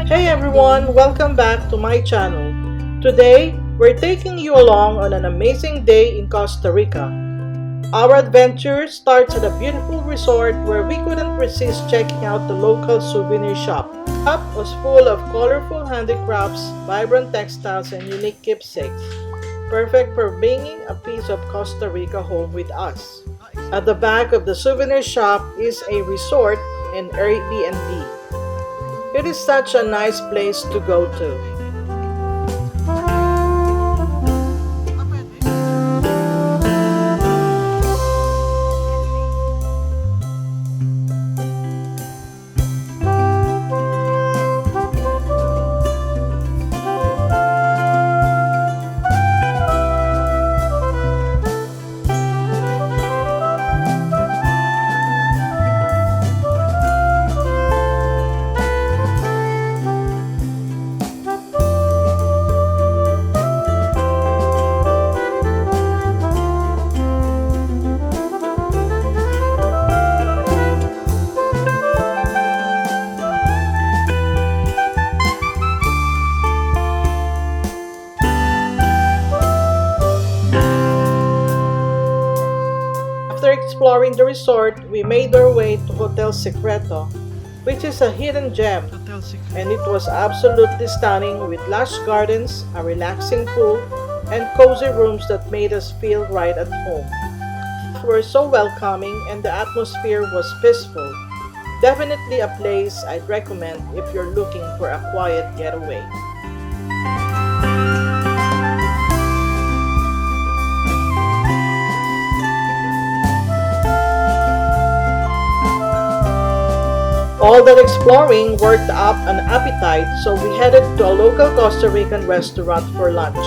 Hey everyone, welcome back to my channel. Today, we're taking you along on an amazing day in Costa Rica. Our adventure starts at a beautiful resort where we couldn't resist checking out the local souvenir shop. The shop was full of colorful handicrafts, vibrant textiles, and unique keepsakes, perfect for bringing a piece of Costa Rica home with us. At the back of the souvenir shop is a resort and Airbnb. It is such a nice place to go to. After exploring the resort, we made our way to Hotel Secreto, which is a hidden gem, and it was absolutely stunning with lush gardens, a relaxing pool, and cozy rooms that made us feel right at home. They were so welcoming and the atmosphere was peaceful. Definitely a place I'd recommend if you're looking for a quiet getaway. All that exploring worked up an appetite, so we headed to a local Costa Rican restaurant for lunch.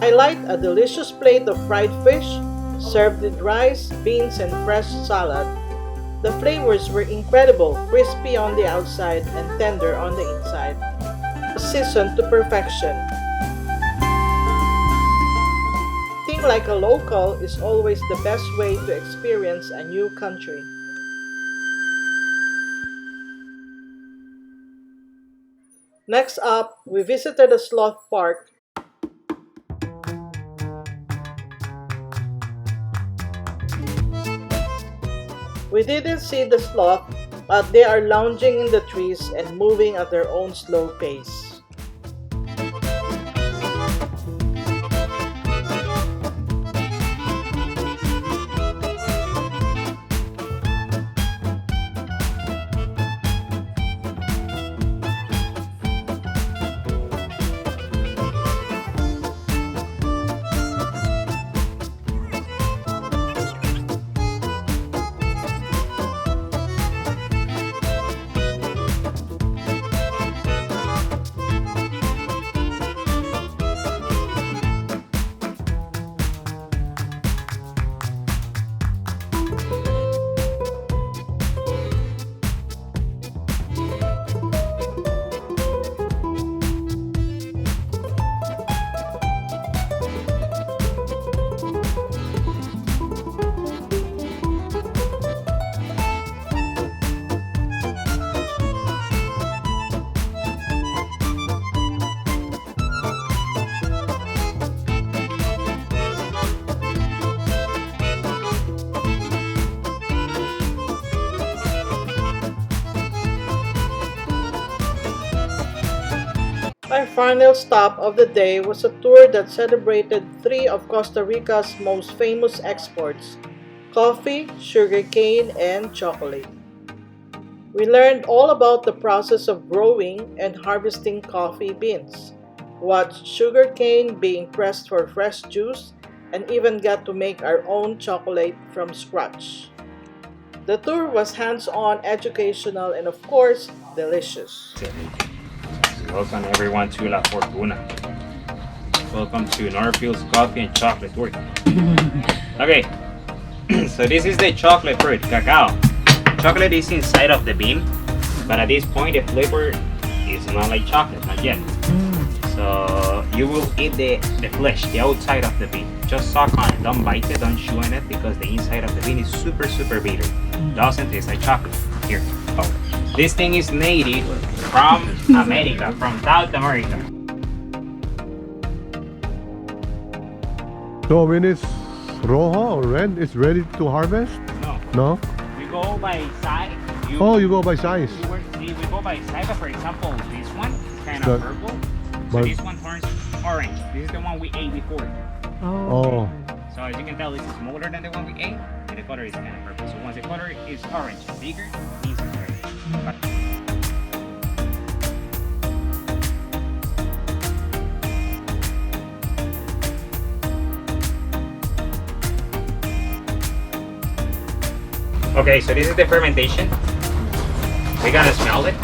Highlight a delicious plate of fried fish served with rice, beans, and fresh salad. The flavors were incredible, crispy on the outside and tender on the inside, seasoned to perfection. Eating like a local is always the best way to experience a new country. Next up, we visited a sloth park. We didn't see the sloth, but they are lounging in the trees and moving at their own slow pace. Our final stop of the day was a tour that celebrated three of Costa Rica's most famous exports: coffee, sugarcane, and chocolate. We learned all about the process of growing and harvesting coffee beans, watched sugarcane being pressed for fresh juice, and even got to make our own chocolate from scratch. The tour was hands-on, educational, and of course, delicious. Welcome everyone to La Fortuna. Welcome to Norfield's Coffee and Chocolate Work. Okay, so this is the chocolate fruit, cacao. Chocolate is inside of the bean, but at this point the flavor is not like chocolate, not yet. So you will eat the flesh, the outside of the bean. Just suck on it, don't bite it, don't chew on it, because the inside of the bean is super bitter. Doesn't taste like chocolate. Here, oh. This thing is native from America, from South America. So when it's raw or red, it's ready to harvest? No. No? We go by size. You go by size. We go by size, but for example, this one is kind of purple. So this one turns orange. This is the one we ate before. Oh. So as you can tell, it's smaller than the one we ate, and the color is kind of purple. So once the color is orange, bigger, means it's ready. Okay, so this is the fermentation. We gotta smell it.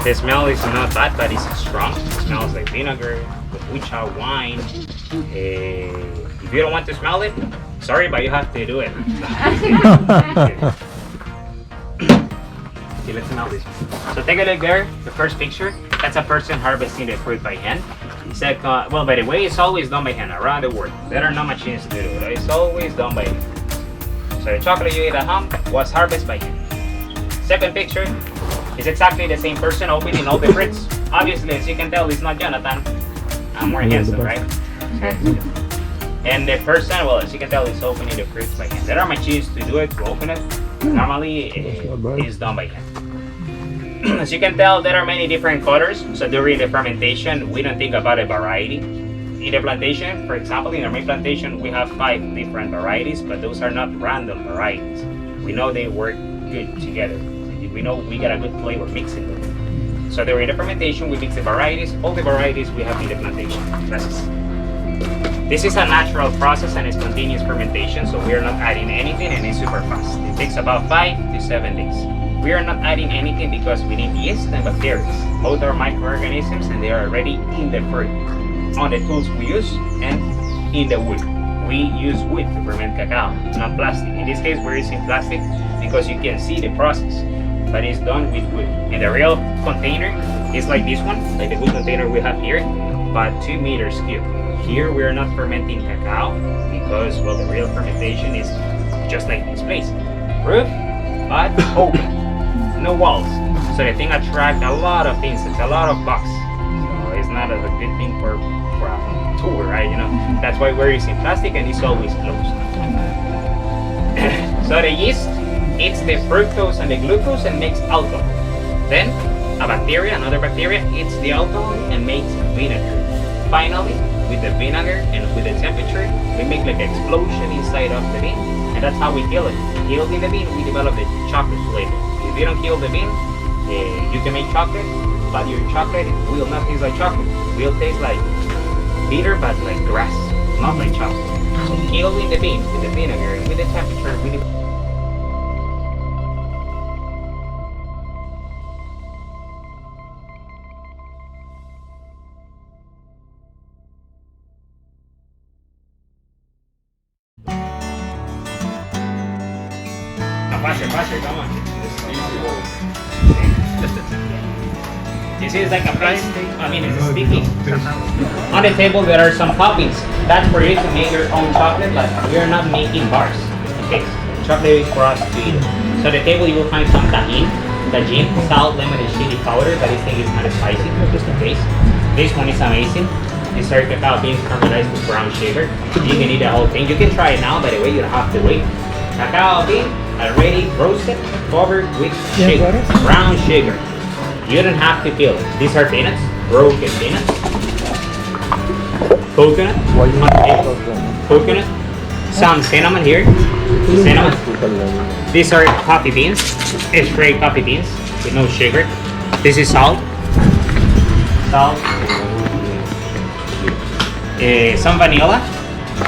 The smell is not bad, but it's strong. It smells like vinegar, kombucha, wine. If you don't want to smell it, sorry, but you have to do it. Okay, let's smell this. So take a look there, the first picture. That's a person harvesting the fruit by hand. Second, well, by the way, it's always done by hand around the world. There are no machines to do it. It's always done by hand. So the chocolate you eat at home was harvested by hand. Second picture is exactly the same person opening all the fruits. Obviously, as you can tell, it's not Jonathan. I'm more handsome, right? And the person, well, as you can tell, is opening the fruits by hand. There are machines to do it, to open it. Normally, it's done by hand. As you can tell, there are many different colors. So during the fermentation, we don't think about a variety. In the plantation, for example, in our main plantation, we have 5 different varieties, but those are not random varieties. We know they work good together. We know we get a good flavor mixing them. So during the fermentation, we mix the varieties, all the varieties we have in the plantation. This is a natural process and it's continuous fermentation, so we are not adding anything and it's super fast. It takes about 5 to 7 days. We are not adding anything because we need yeast and bacteria. Both are microorganisms and they are already in the fruit, on the tools we use and in the wood. We use wood to ferment cacao, not plastic. In this case, we're using plastic because you can see the process, but it's done with wood. And the real container is like this one, like the wood container we have here, but 2 meters cube. Here we are not fermenting cacao because, well, the real fermentation is just like this place. Roof, but open, no walls. So the thing attracts a lot of insects, a lot of bugs. So it's not a good thing for a tour, right? You know, that's why we're using plastic and it's always closed. So the yeast eats the fructose and the glucose and makes alcohol. Then another bacteria eats the alcohol and makes vinegar. Finally, with the vinegar and with the temperature, we make like an explosion inside of the bean, and that's how we kill it. Killed in the bean, we develop the chocolate flavor. If you don't kill the bean, you can make chocolate, but your chocolate will not taste like chocolate. It will taste like bitter, but like grass, not like chocolate. So kill in the bean with the vinegar and with the temperature, we develop. Faster, come on. This is like a place, it's sticky. On the table there are some toppings. That's for you to make your own chocolate, but we are not making bars. Okay, chocolate is for us to eat. So the table you will find some tajin, salt, lemon, and chili powder, but this thing is kind of spicy, just in case. This one is amazing. These are cacao beans caramelized with brown sugar. You can eat the whole thing. You can try it now, by the way, you don't have to wait. Cacao bean already roasted, covered with sugar, brown sugar. You don't have to peel it. These are peanuts, broken peanuts. Coconut, coconut. Some cinnamon here, cinnamon. These are coffee beans, straight coffee beans with no sugar. This is salt, some vanilla.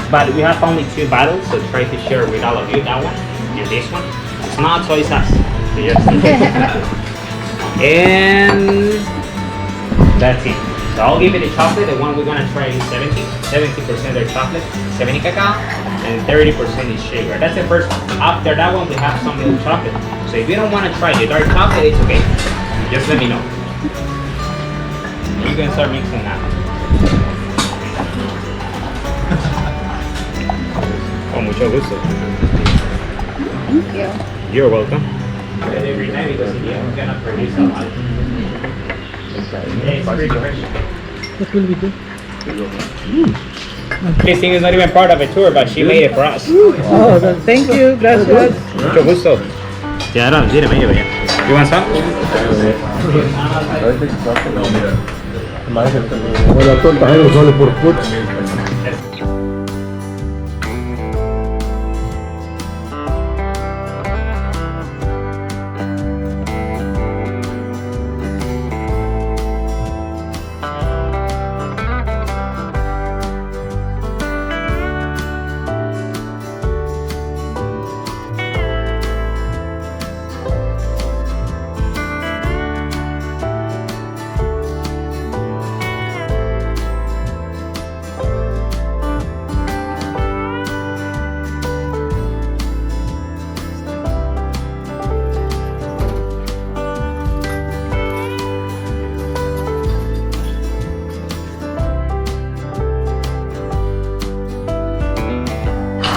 But we have only 2 bottles, so try to share with all of you that one and this one. It's not soy sauce. So just and that's it. So I'll give you the chocolate. The one we're gonna try is 70% are chocolate, 70 cacao, and 30% is sugar. That's the first one. After that one, we have some milk chocolate. So if you don't want to try the dark chocolate, it's okay. Just let me know. You can start mixing now. Con mucho gusto. Thank you. You're welcome. Every time because you cannot produce a lot. It's pretty fresh. What will we do? Christine is not even part of a tour, but she made it for us. Oh, thank you. Gracias. Mucho gusto. Yeah, I don't need it anyway. You want some? Bueno, tortas ahí solo por food.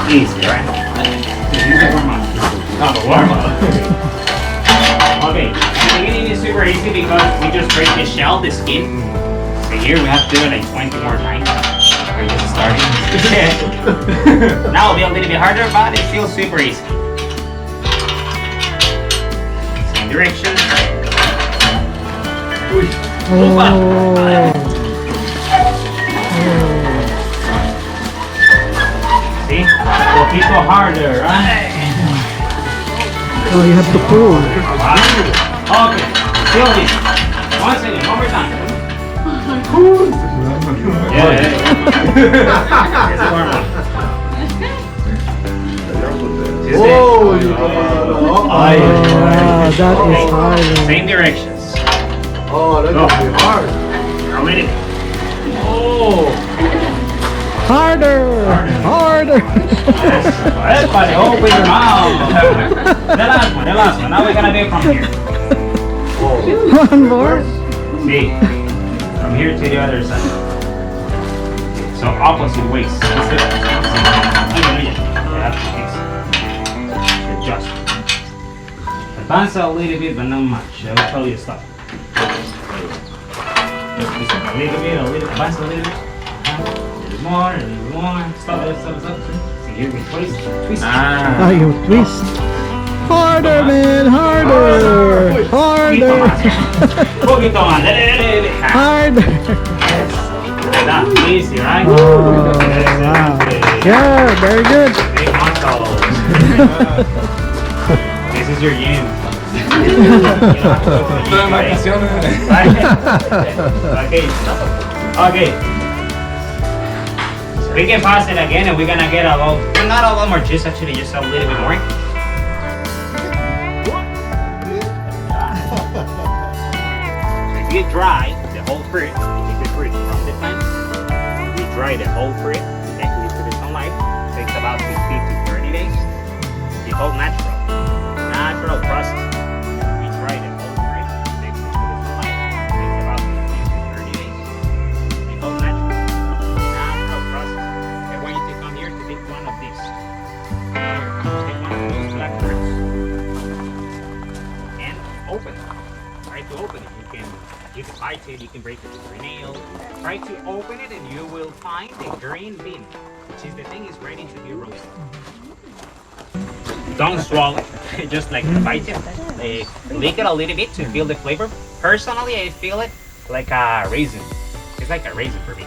Easy, right? Use the warm up. Oh, the warm up. Okay, the beginning is super easy because we just break the shell, the skin. So here we have to do it like 20 more times. We're just starting. Now it'll be a little bit harder, but it feels super easy. Same direction. See? A poquito harder, right? Oh, you have to pull. Okay, slowly. One second, one more time. Yeah. Here's the warm up. Oh, you Wow, that is hard. Same directions. Oh, that's gonna be hard. How many? Oh. Harder! Harder! Yes. Everybody, open your mouth. The last one, the last one. Now we're gonna do it from here. One more. See, from here to the other side. So opposite ways. Adjust. Advance a little bit, but not much. I will tell you to stop. A little bit, advance a little bit. A little more. Stop. See, here we twist. Ah, you twist. Harder, man! Harder! Harder! Poquito más. Dale. Harder! That's easy, right? Oh, wow. Yeah, very good. Big muscles. This is your yin. Okay. So we can pass it again and we're gonna get a lot, well, not a lot more juice actually, just a little bit more. So if you dry the whole fruit, you take the fruit from the plant, we dry the whole fruit, then we put it sunlight. It takes about 50 to 30 days. It's all natural process. We dry the whole fruit, then we put it sunlight. It takes about 50 to 30 days. It's all natural process. I want you to come here to take one of these. Take one of those black fruits and open it. Try to open it. You can bite it, you can break it with your nail. Try to open it and you will find the green bean, which is the thing is ready to be roasted. Don't swallow it, just like bite it. Lick it a little bit to feel the flavor. Personally, I feel it like a raisin. It's like a raisin for me.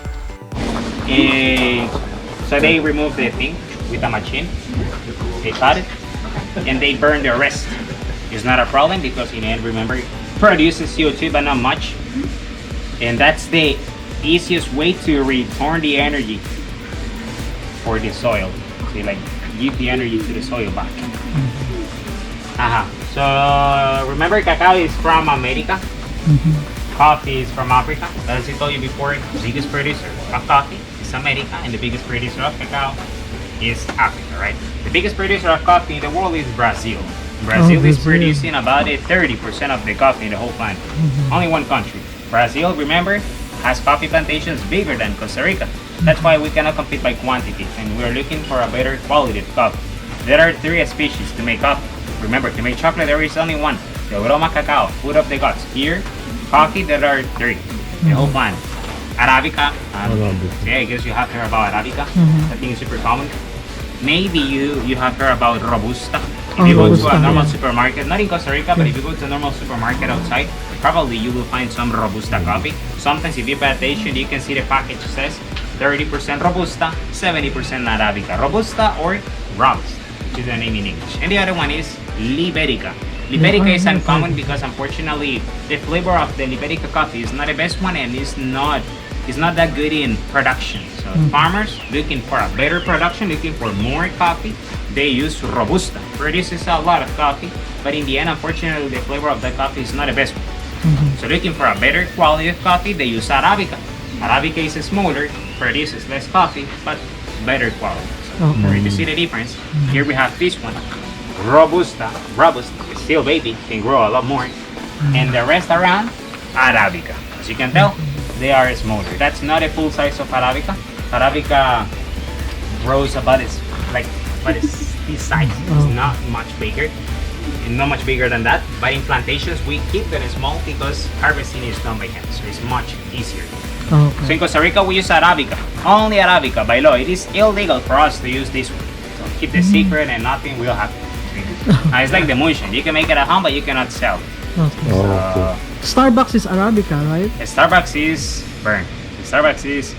So they remove the thing with a machine. They cut it and they burn the rest. It's not a problem because in the end, remember, it produces CO2 but not much. And that's the easiest way to return the energy for the soil. So like give the energy to the soil back. So remember cacao is from America. coffee is from Africa. As I told you before, the biggest producer of coffee is America, and the biggest producer of cacao is Africa, right? The biggest producer of coffee in the world is Brazil. Brazil is Brazil. producing about 30% of the coffee in the whole planet. Only one country. Brazil, remember, has coffee plantations bigger than Costa Rica. That's why we cannot compete by quantity, and we're looking for a better quality of coffee. There are 3 species to make coffee. Remember, to make chocolate, there is only one. The aroma cacao, food of the gods. Here, coffee, there are 3. The whole planet. Arabica. Arabica. Yeah, I guess you have heard about Arabica. I think it's super common. Maybe you have heard about Robusta. If you go to Robusta, a normal yeah. supermarket, not in Costa Rica, but if you go to a normal supermarket outside, probably you will find some Robusta coffee. Sometimes if you pay attention, you can see the package says 30% Robusta, 70% Arabica. Robusta or Robusta, which is the name in English. And the other one is Liberica. Liberica is uncommon because unfortunately the flavor of the Liberica coffee is not the best one, and it's not that good in production. So farmers looking for a better production, looking for more coffee, they use Robusta. Produces a lot of coffee, but in the end, unfortunately, the flavor of the coffee is not the best one. So looking for a better quality of coffee, they use Arabica. Arabica is smaller, produces less coffee, but better quality. So for you to see the difference, here we have this one, Robusta, is still baby, can grow a lot more. And the rest around, Arabica. As you can tell, they are smaller. That's not a full size of Arabica. Arabica grows about this size. It's not much bigger. Not much bigger than that. But in plantations, we keep them small because harvesting is done by hand, so it's much easier. So in Costa Rica, we use Arabica. Only Arabica by law. It is illegal for us to use this one. So keep the secret and nothing will happen. It's like the moonshine. You can make it at home, but you cannot sell it. Okay. Okay. Starbucks is Arabica, right? Starbucks is burned. Starbucks is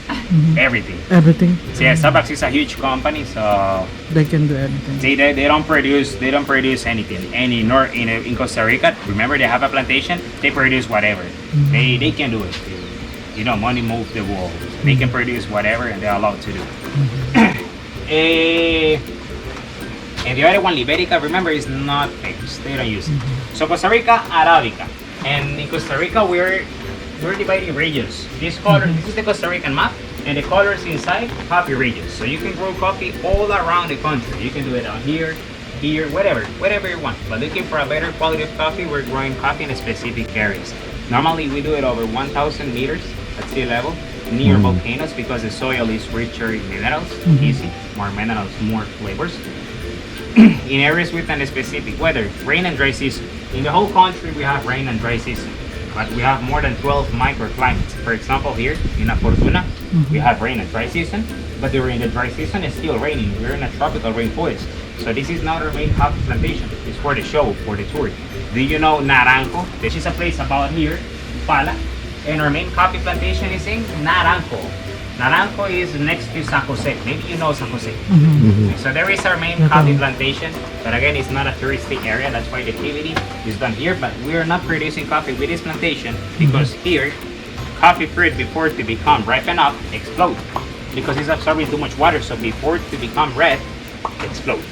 everything. Everything. So yeah, Starbucks is a huge company, so They can do everything. they don't produce anything. And in Costa Rica, remember they have a plantation. They produce whatever. They can do it. You know, money moves the world. They can produce whatever, and they're allowed to do it. And the other one, Liberica, remember, is not famous. They don't use it. So Costa Rica, Arabica. And in Costa Rica, we're dividing regions. This is the Costa Rican map, and the colors inside, coffee regions. So you can grow coffee all around the country. You can do it out here, whatever you want. But looking for a better quality of coffee, we're growing coffee in specific areas. Normally, we do it over 1,000 meters at sea level, near volcanoes, because the soil is richer in minerals, easy, more minerals, more flavors. In areas with a specific weather, rain and dry season. In the whole country, we have rain and dry season, but we have more than 12 microclimates. For example, here in Fortuna, we have rain and dry season, but during the dry season, it's still raining. We're in a tropical rainforest. So this is not our main coffee plantation. It's for the show, for the tour. Do you know Naranjo? This is a place about here, Pala, and our main coffee plantation is in Naranjo. Naranjo is next to San Jose. Maybe you know San Jose. So there is our main coffee plantation, but again, it's not a touristic area. That's why the activity is done here. But we are not producing coffee with this plantation because here, coffee fruit before to become ripe enough explode because it's absorbing too much water. So before to become red, explode.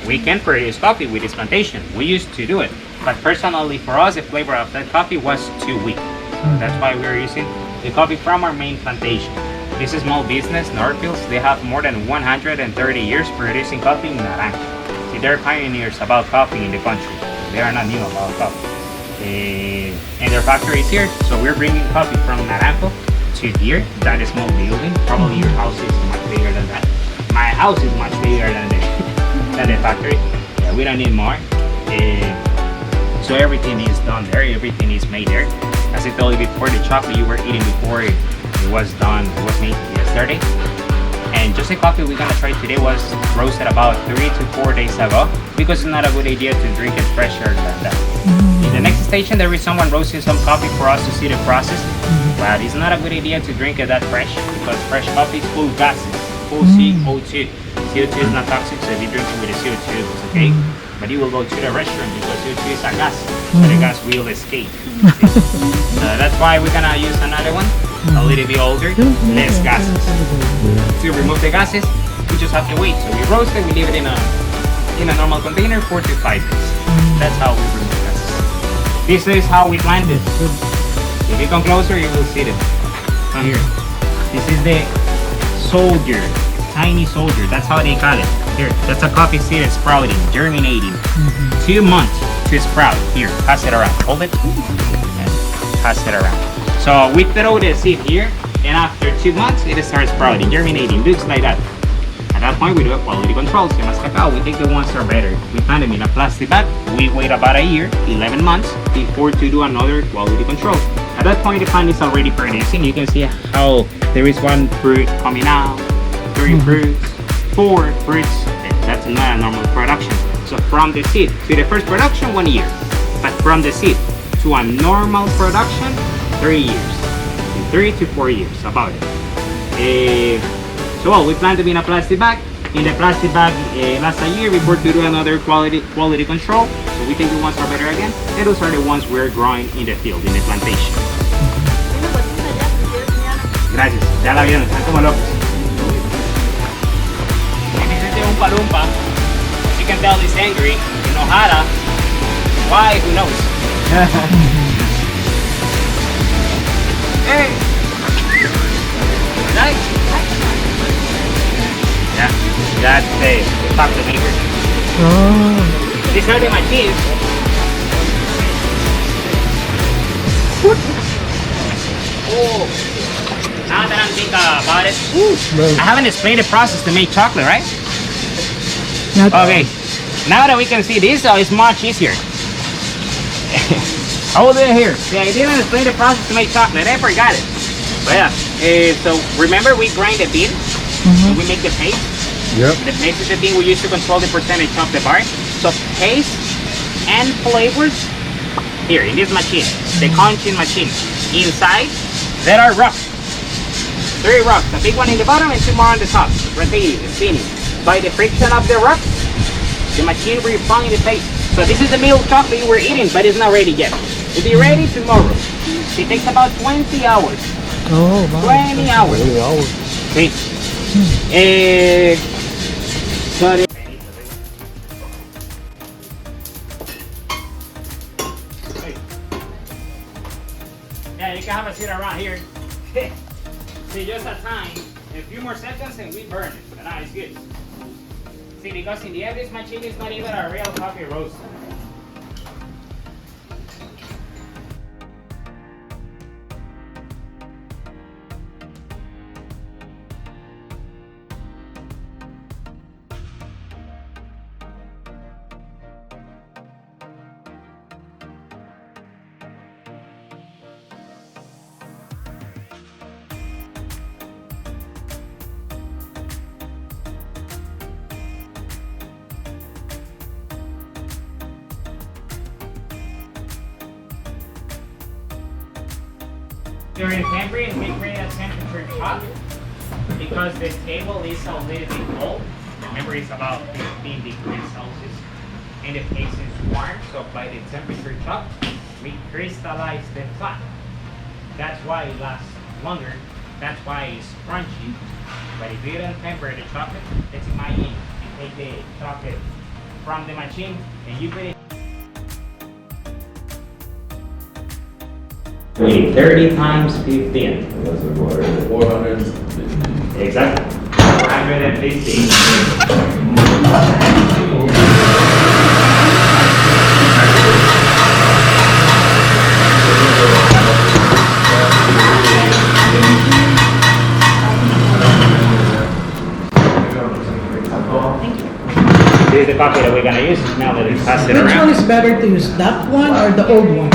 We can produce coffee with this plantation. We used to do it, but personally for us, the flavor of that coffee was too weak. So that's why we're using the coffee from our main plantation. This is small business, Northfields. They have more than 130 years producing coffee in Naranjo. See, they're pioneers about coffee in the country. They are not new about coffee. And their factory is here, so we're bringing coffee from Naranjo to here. That is small building. Probably your house is much bigger than that. My house is much bigger than the factory. Yeah, we don't need more. So everything is done there. Everything is made there. As I told you before, the chocolate you were eating before it was made yesterday. And just the coffee we're gonna try today was roasted about 3 to 4 days ago because it's not a good idea to drink it fresher than that. In the next station, there is someone roasting some coffee for us to see the process. But it's not a good idea to drink it that fresh because fresh coffee is full of gases, full CO2. CO2 is not toxic, so if you drink it with the CO2, it's okay. But you will go to the restroom because CO2 is a gas, so the gas will escape. That's why we're gonna use another one, a little bit older, less gases. To remove the gases, we just have to wait. So we roast it, we leave it in a normal container 4 to 5 days. That's how we remove gases. This is how we plant it. If you come closer, you will see them. Come here. This is the soldier, tiny soldier. That's how they call it. Here, that's a coffee seed that's sprouting, germinating. 2 months to sprout. Here, pass it around. Hold it. And pass it around. So we throw the seed here, and after 2 months, it starts sprouting, germinating. Looks like that. At that point, we do a quality control. So we take the ones that are better. We plant them in a plastic bag. We wait about a year, 11 months, before to do another quality control. At that point, the plant is already producing. You can see how there is 1 fruit coming out, 3 fruits, 4 fruits. That's not a normal production. So from the seed to the first production, 1 year. But from the seed to a normal production, 3 years. 3 to 4 years, about it. So we plant them in a plastic bag. In the plastic bag, last a year before to do another quality control. So we think the ones are better again. And those are the ones we're growing in the field, in the plantation. Gracias, ya la vieron, están como locos. Este es un palumpa. As you can tell, he's angry, enojada. Why? Who knows? Hey! Nice! Yeah, that's the chocolate maker. Oh. These are the machines. Oh! Now that I'm thinking about it, I haven't explained the process to make chocolate, right? Okay, now that we can see this, it's much easier. Hold it here. See, I didn't explain the process to make chocolate. I forgot it. But yeah, so remember we grind the bean and we make the paste? Yep. The paste is the thing we use to control the percentage of the bar. So paste and flavors here in this machine, the conching machine. Inside, there are rocks. 3 rocks, a big one in the bottom and 2 more on the top. Rotating, spinning. By the friction of the rock, the machine refines the paste. So this is the milk chocolate you were eating, but it's not ready yet. It'll be ready tomorrow. It takes about 20 hours. Oh, wow. 20 hours. 20 hours. Okay. Sorry. Yeah, you can have a seat around here. See, just a time, a few more seconds and we burn it. But now it's good. See, because in the end, this machine is not even a real coffee roaster. During tempering, we create a temperature shock because the table is a little bit cold. Remember, it's about 15 degrees Celsius and the place is warm, so by the temperature shock, we crystallize the fat. That's why it lasts longer. That's why it's crunchy. But if you don't temper the chocolate, let's imagine you take the chocolate from the machine and you put it 30 times 15. That's like 450. Exactly. 450. This is the coffee that we're gonna use. Now that we pass it Which one around. is better to use, that one or the old one?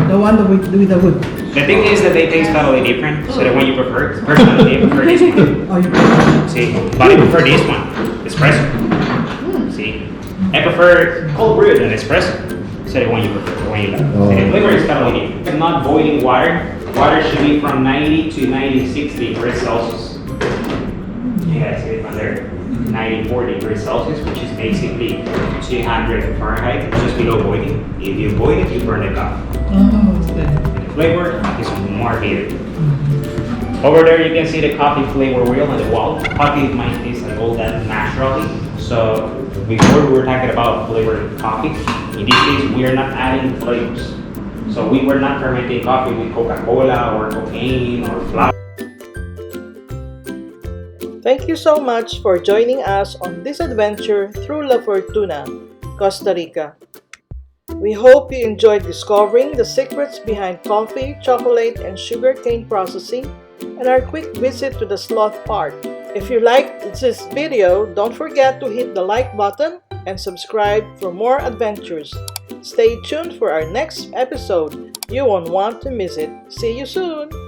The one that with the wood? The thing is that they taste totally different. So the one you prefer, personally, I prefer this one. Oh, you prefer? See, but I prefer this one, espresso. See, I prefer cold brew than espresso. So the one you prefer, the one you like. Oh. And the flavor is totally different. It's not boiling water. Water should be from 90 to 96 degrees Celsius. You guys see it on there. 94 degrees Celsius, which is basically 200 Fahrenheit, just below boiling. If you boil it, you burn the coffee. Oh, okay. The flavor is more bitter. Over there, you can see the coffee flavor wheel on the wall. Coffee might taste like all that naturally. So before we were talking about flavored coffee. In this case, we are not adding flavors. So we were not fermenting coffee with Coca-Cola or cocaine or flour. Thank you so much for joining us on this adventure through La Fortuna, Costa Rica. We hope you enjoyed discovering the secrets behind coffee, chocolate, and sugarcane processing and our quick visit to the sloth park. If you liked this video, don't forget to hit the like button and subscribe for more adventures. Stay tuned for our next episode. You won't want to miss it. See you soon!